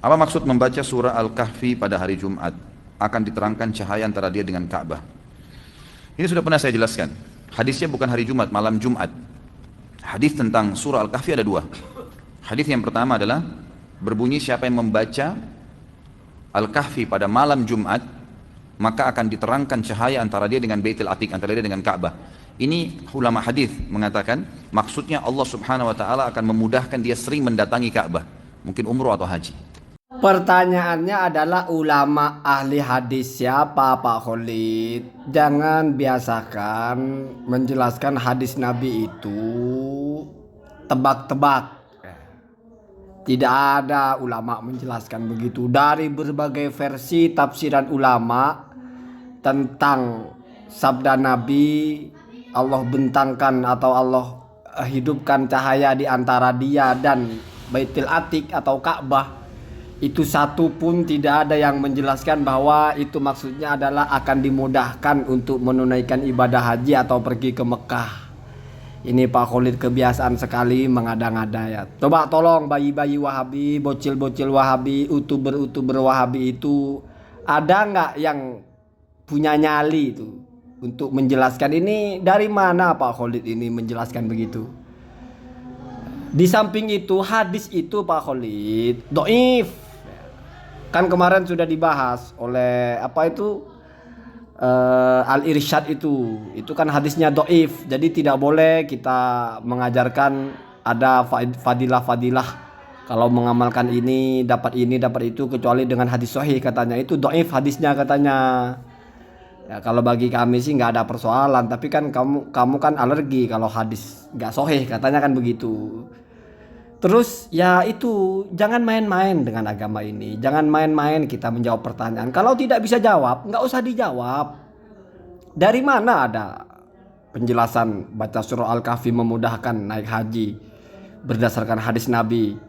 Apa maksud membaca surah Al-Kahfi pada hari Jumat? Akan diterangkan cahaya antara dia dengan Ka'bah. Ini sudah pernah saya jelaskan. Hadisnya bukan hari Jumat, malam Jumat. Hadis tentang surah Al-Kahfi ada dua. Hadis yang pertama adalah berbunyi siapa yang membaca Al-Kahfi pada malam Jumat, maka akan diterangkan cahaya antara dia dengan Baitul Atiq, antara dia dengan Ka'bah. Ini ulama hadis mengatakan maksudnya Allah Subhanahu wa taala akan memudahkan dia sering mendatangi Ka'bah, mungkin umroh atau haji. Pertanyaannya adalah ulama ahli hadis siapa Pak Khalid? Jangan biasakan menjelaskan hadis Nabi itu tebak-tebak. Tidak ada ulama menjelaskan begitu. Dari berbagai versi tafsiran ulama tentang sabda Nabi, Allah bentangkan atau Allah hidupkan cahaya di antara dia dan Baitul Atiq atau Ka'bah. Itu satu pun tidak ada yang menjelaskan bahwa itu maksudnya adalah akan dimudahkan untuk menunaikan ibadah haji atau pergi ke Mekah. Ini Pak Khalid kebiasaan sekali mengada-ngada ya. Coba tolong bayi-bayi Wahabi, bocil-bocil Wahabi, utuber-utuber Wahabi itu ada nggak yang punya nyali itu untuk menjelaskan ini dari mana Pak Khalid ini menjelaskan begitu? Di samping itu hadis itu Pak Khalid doif. Kan kemarin sudah dibahas oleh apa itu Al-Irsyad itu kan hadisnya doif, jadi tidak boleh kita mengajarkan ada fadilah-fadilah kalau mengamalkan ini dapat itu kecuali dengan hadis sahih, katanya itu doif hadisnya katanya. Ya, kalau bagi kami sih nggak ada persoalan, tapi kan kamu kan alergi kalau hadis nggak sahih katanya kan begitu. Terus ya itu jangan main-main dengan agama ini. Jangan main-main kita menjawab pertanyaan. Kalau tidak bisa jawab, nggak usah dijawab. Dari mana ada penjelasan baca surah Al-Kahfi memudahkan naik haji berdasarkan hadis Nabi?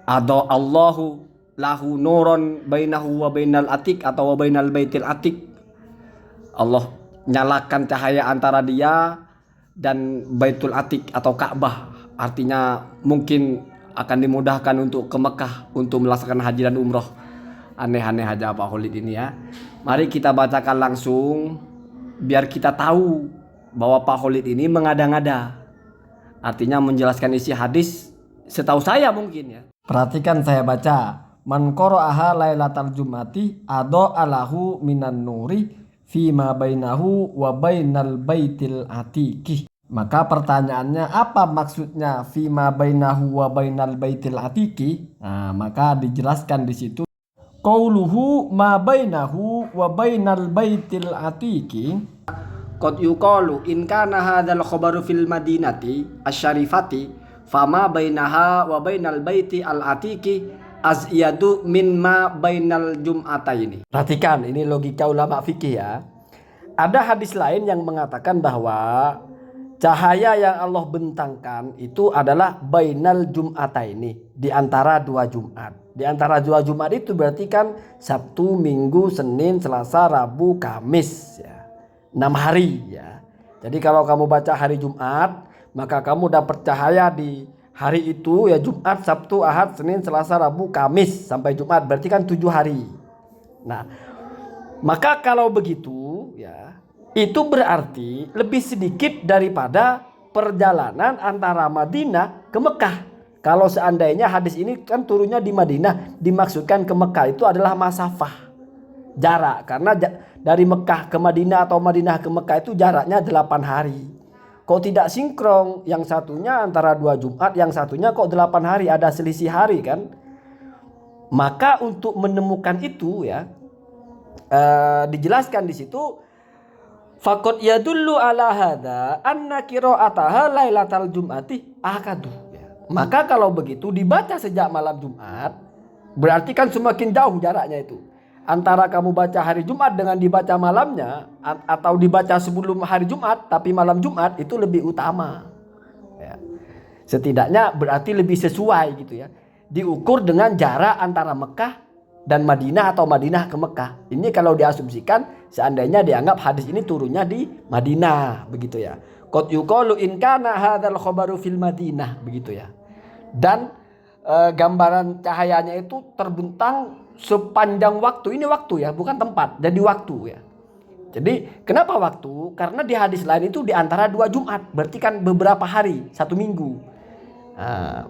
Atau Allahu lahu nuron bainahu wa bainal atiq atau wa bainal baitil atiq. Allah nyalakan cahaya antara dia dan Baitul Atiq atau Ka'bah. Artinya mungkin akan dimudahkan untuk ke Mekah untuk melaksanakan haji dan umroh. Aneh-aneh aja Pak Khalid ini ya. Mari kita bacakan langsung biar kita tahu bahwa Pak Khalid ini mengada-ngada. Artinya menjelaskan isi hadis setahu saya mungkin ya. Perhatikan saya baca. Man qara'aha lailatal jumati ado alahu minan nuri fima bainahu wa bainal baitil atiqi. Maka pertanyaannya apa maksudnya fima bainahu wa bainal baitil atiqi? Nah, maka dijelaskan di situ qauluhu ma bainahu wa bainal baitil atiqi qad yuqalu in kana hadzal khabaru fil madinati asy-syarifati fama bainaha wa bainal baiti al atiqi azyadu min ma bainal jum'ataini. Perhatikan ini logika ulama fikih ya. Ada hadis lain yang mengatakan bahwa cahaya yang Allah bentangkan itu adalah bainal jum'ataini, di antara dua Jumat. Di antara dua Jumat itu berarti kan Sabtu, Minggu, Senin, Selasa, Rabu, Kamis ya. 6 hari ya. Jadi kalau kamu baca hari Jumat, maka kamu dapat cahaya di hari itu ya, Jumat, Sabtu, Ahad, Senin, Selasa, Rabu, Kamis sampai Jumat, berarti kan 7 hari. Nah, maka kalau begitu ya, itu berarti lebih sedikit daripada perjalanan antara Madinah ke Mekah. Kalau seandainya hadis ini kan turunnya di Madinah, dimaksudkan ke Mekah itu adalah masafah, jarak. Karena dari Mekah ke Madinah atau Madinah ke Mekah itu jaraknya 8 hari. Kok tidak sinkron? Yang satunya antara 2 Jumat, yang satunya kok 8 hari, ada selisih hari kan? Maka untuk menemukan itu ya, dijelaskan di situ faqad yadullu ala hadza anna qira'ataha lailatal jum'ati akadu. Maka kalau begitu dibaca sejak malam Jumat, berarti kan semakin jauh jaraknya itu. Antara kamu baca hari Jumat dengan dibaca malamnya, atau dibaca sebelum hari Jumat tapi malam Jumat, itu lebih utama. Ya. Setidaknya berarti lebih sesuai gitu ya. Diukur dengan jarak antara Mekah dan Madinah atau Madinah ke Mekah. Ini kalau diasumsikan seandainya dianggap hadis ini turunnya di Madinah begitu ya. Qad yuqalu in kana hadzal khabaru fil Madinah begitu ya. Dan gambaran cahayanya itu terbentang sepanjang waktu. Ini waktu ya, bukan tempat. Jadi waktu ya. Jadi kenapa waktu? Karena di hadis lain itu di antara 2 Jumat. Berarti kan beberapa hari, 1 minggu.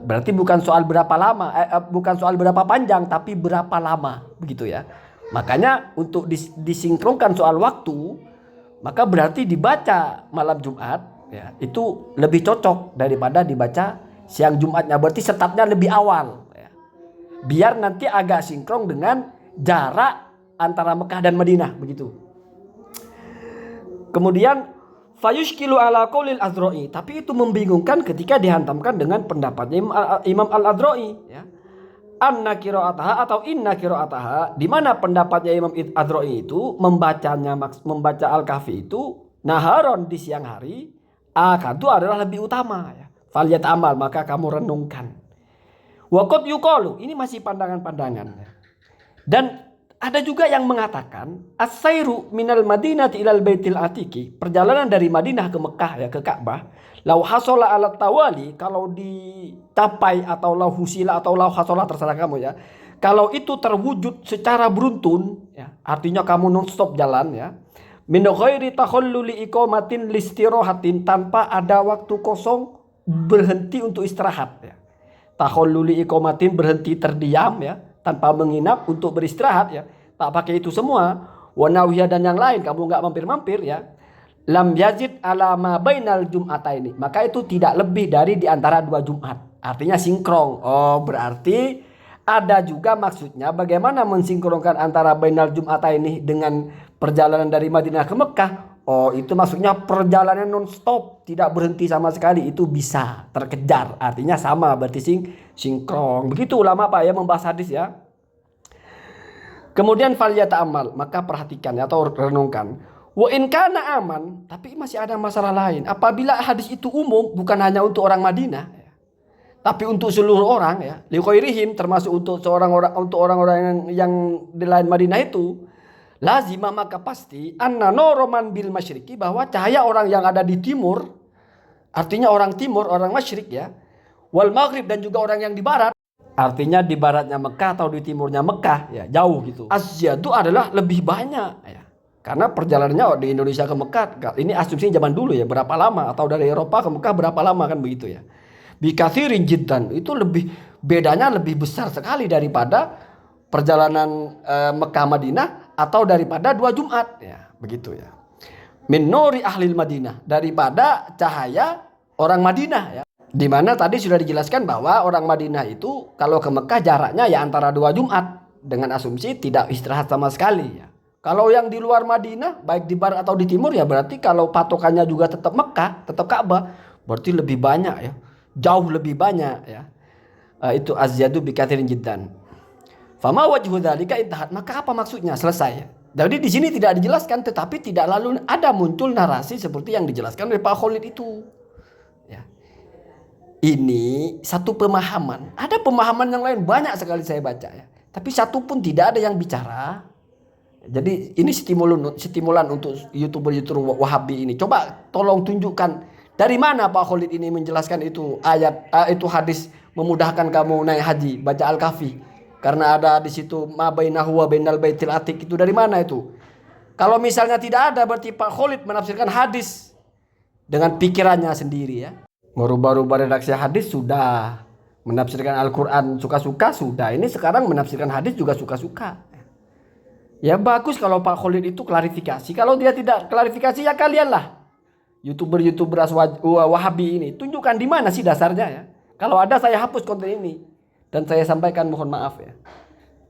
Berarti bukan soal berapa lama, bukan soal berapa panjang, tapi berapa lama, begitu ya. Makanya untuk disinkronkan soal waktu, maka berarti dibaca malam Jumat, ya, itu lebih cocok daripada dibaca siang Jumatnya. Berarti startnya lebih awal, ya. Biar nanti agak sinkron dengan jarak antara Mekah dan Madinah, begitu. Kemudian fayushkilu ala qaulil Adro'i, tapi itu membingungkan ketika dihantamkan dengan pendapatnya Imam Al-Adro'i, ya. Anna qira'ataha atau inna qira'ataha, di mana pendapatnya Imam Adro'i itu membaca Al-Kahfi itu naharon di siang hari, akadu adalah lebih utama, ya. Faliyat amal, maka kamu renungkan. Wa qad yuqalu, ini masih pandangan-pandangan, ya. Dan ada juga yang mengatakan as-sairu minal madinati ilal baitil atiki, perjalanan dari Madinah ke Mekah, ya, ke Ka'bah, lau hasola ala tawali, kalau dicapai, atau lau husila atau lau hasola, terserah kamu ya. Kalau itu terwujud secara beruntun, ya, artinya kamu non-stop jalan, ya. Min ghairi takhalluli iqamatin listirohatin, tanpa ada waktu kosong berhenti untuk istirahat, ya. Takhalluli iqamatin, berhenti terdiam, ya, tanpa menginap untuk beristirahat, ya. Tak pakai itu semua, wanawiyah dan yang lain, kamu nggak mampir-mampir, ya. Lam yazid ala ma bainal jum'ataini, maka itu tidak lebih dari di antara 2 Jumat. Artinya sinkron. Oh, berarti ada juga maksudnya bagaimana mensinkronkan antara bainal jum'ataini dengan perjalanan dari Madinah ke Mekah. Oh, itu maksudnya perjalanan non-stop, tidak berhenti sama sekali, itu bisa terkejar. Artinya sama, berarti sinkron. Begitu ulama Pak ya membahas hadis, ya. Kemudian faliyata amal, maka perhatikan atau renungkan. Wa in kana aman, tapi masih ada masalah lain. Apabila hadis itu umum, bukan hanya untuk orang Madinah, ya, tapi untuk seluruh orang, ya, liqairihim, termasuk untuk orang-orang yang di lain Madinah itu, lazimah, maka pasti anna noroman bil masyriqi, bahwa cahaya orang yang ada di timur, artinya orang timur, orang masyrik, ya, wal maghrib, dan juga orang yang di barat, artinya di baratnya Mekah atau di timurnya Mekah, ya, jauh gitu, azyadu adalah lebih banyak, ya. Karena perjalanannya di Indonesia ke Mekah, ini asumsi zaman dulu ya, berapa lama, atau dari Eropa ke Mekah berapa lama, kan begitu ya. Bikathirin jiddan, itu bedanya lebih besar sekali daripada perjalanan Mekah Madinah, atau daripada 2 Jumat, ya, begitu ya. Min nuri ahlil Madinah, daripada cahaya orang Madinah, ya. Di mana tadi sudah dijelaskan bahwa orang Madinah itu kalau ke Mekah jaraknya ya antara 2 Jumat, dengan asumsi tidak istirahat sama sekali, ya. Kalau yang di luar Madinah, baik di barat atau di timur, ya berarti kalau patokannya juga tetap Mekah, tetap Ka'bah, berarti lebih banyak, ya. Jauh lebih banyak, ya. Itu azyadu bikathirin jiddan. Fama wajhu dzalika intahat, maka apa maksudnya? Selesai. Jadi di sini tidak dijelaskan, tetapi tidak lalu ada muncul narasi seperti yang dijelaskan oleh Pak Khalid itu. Ya. Ini satu pemahaman. Ada pemahaman yang lain banyak sekali saya baca, ya. Tapi satu pun tidak ada yang bicara. Jadi ini stimulan untuk YouTuber Wahabi ini. Coba tolong tunjukkan dari mana Pak Khalid ini menjelaskan itu ayat, itu hadis memudahkan kamu naik haji, baca Al-Kahfi. Karena ada di situ ma bainahu wa bainal baitil atiq, itu dari mana itu? Kalau misalnya tidak ada, berarti Pak Khalid menafsirkan hadis dengan pikirannya sendiri, ya. Merubah-rubah redaksi hadis sudah, menafsirkan Al-Qur'an suka-suka sudah. Ini sekarang menafsirkan hadis juga suka-suka. Ya bagus kalau Pak Khalid itu klarifikasi. Kalau dia tidak klarifikasi, ya kalianlah YouTuber Wahabi ini, tunjukkan di mana sih dasarnya, ya. Kalau ada, saya hapus konten ini dan saya sampaikan mohon maaf, ya.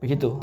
Begitu.